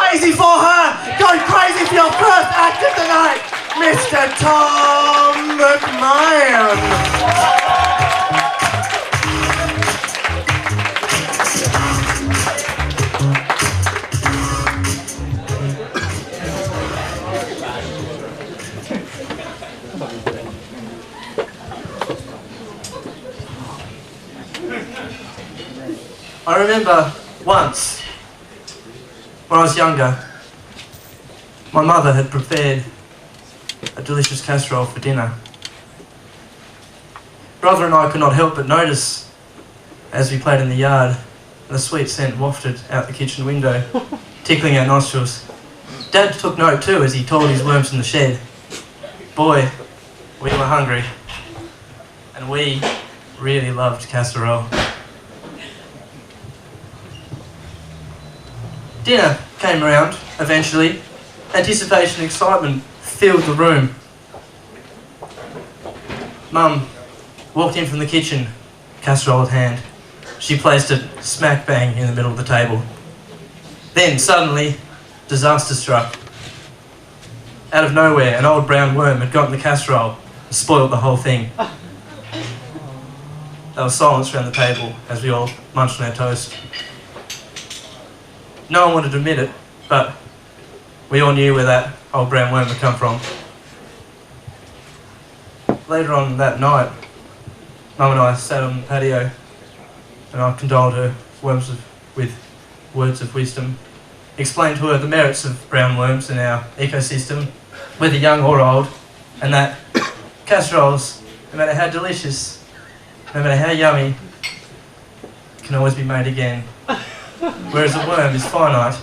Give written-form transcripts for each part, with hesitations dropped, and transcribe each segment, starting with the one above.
crazy for her! Go crazy for your first act of the night, Mr. Tom McMahon! I remember once, when I was younger, my mother had prepared a delicious casserole for dinner. Brother and I could not help but notice, as we played in the yard, the sweet scent wafted out the kitchen window, tickling our nostrils. Dad took note too as he told his worms in the shed. Boy, we were hungry, and we really loved casserole. Dinner came around, eventually. Anticipation and excitement filled the room. Mum walked in from the kitchen, casserole at hand. She placed it smack bang in the middle of the table. Then, suddenly, disaster struck. Out of nowhere, an old brown worm had gotten the casserole and spoiled the whole thing. There was silence around the table as we all munched on our toast. No one wanted to admit it, but we all knew where that old brown worm had come from. Later on that night, Mum and I sat on the patio and I condoled her with words of wisdom, explained to her the merits of brown worms in our ecosystem, whether young or old, and that casseroles, no matter how delicious, no matter how yummy, can always be made again. Whereas a worm is finite.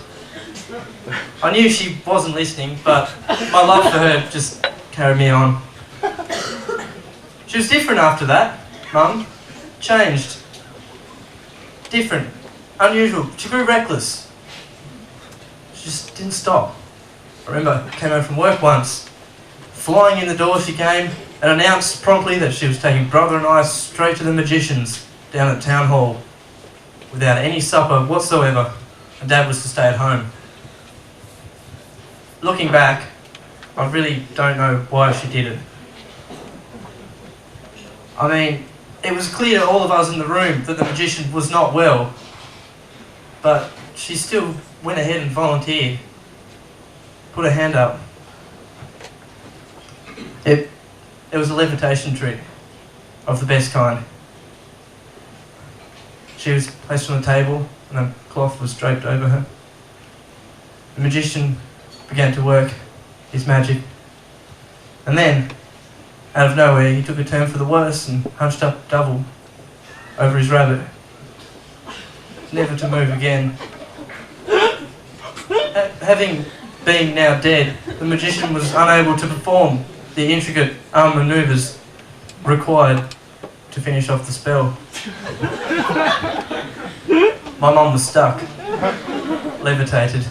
I knew she wasn't listening, but my love for her just carried me on. She was different after that, Mum. Changed. Different. Unusual. She grew reckless. She just didn't stop. I remember I came home from work once. Flying in the door she came and announced promptly that she was taking Brother and I straight to the magicians down at town hall, without any supper whatsoever, and Dad was to stay at home. Looking back, I really don't know why she did it. I mean, it was clear to all of us in the room that the magician was not well, but she still went ahead and volunteered. Put her hand up. It was a levitation trick of the best kind. She was placed on a table and a cloth was draped over her. The magician began to work his magic. And then, out of nowhere, he took a turn for the worse and hunched up double over his rabbit, never to move again. Having been now dead, the magician was unable to perform the intricate arm manoeuvres required to finish off the spell. My mum was stuck, levitated.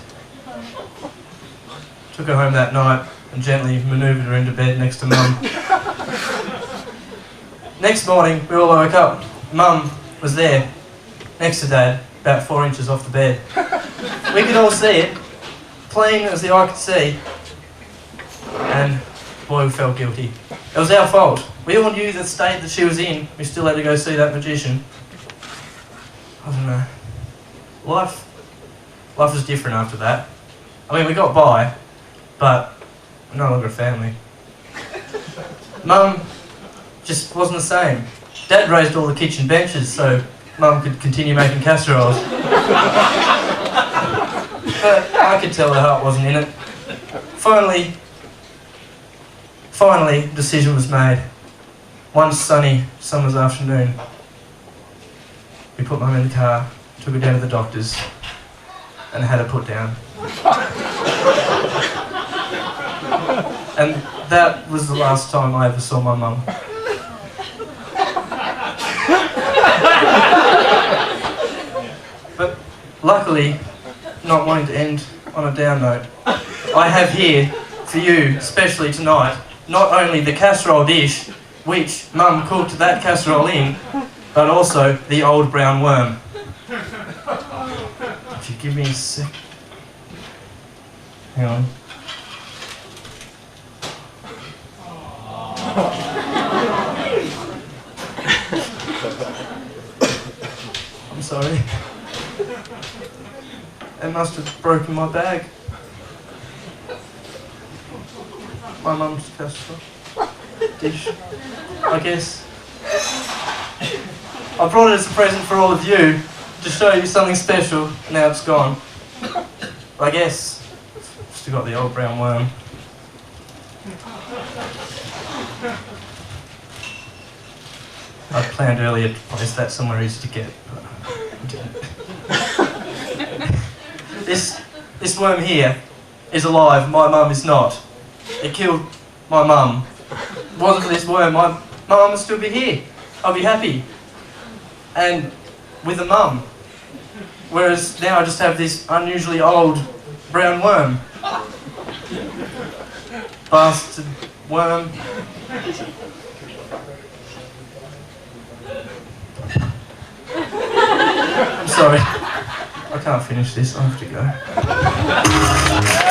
Took her home that night and gently manoeuvred her into bed next to Mum. Next morning, we all woke up. Mum was there, next to Dad, about 4 inches off the bed. We could all see it, plain as the eye could see, and boy, we felt guilty. It was our fault. We all knew the state that she was in. We still had to go see that magician. I don't know. Life was different after that. I mean, we got by, but we're no longer a family. Mum just wasn't the same. Dad raised all the kitchen benches so Mum could continue making casseroles. But I could tell her heart wasn't in it. Finally, a decision was made. One sunny summer's afternoon, we put Mum in the car, took her down to the doctor's, and had her put down. And that was the last time I ever saw my mum. But luckily, not wanting to end on a down note, I have here for you, especially tonight, not only the casserole dish, which Mum cooked that casserole in, but also the old brown worm. If you give me a sec. Hang on. I'm sorry. It must have broken my bag. My mum's casserole dish, I guess. I brought it as a present for all of you to show you something special. Now it's gone. I guess still got the old brown worm. I planned earlier to place that somewhere easy to get, but I didn't. This worm here is alive. My mum is not. It killed my mum. If it wasn't for this worm, my mum would still be here. I'll be happy. And with a mum. Whereas now I just have this unusually old brown worm. Bastard worm. I'm sorry. I can't finish this. I have to go.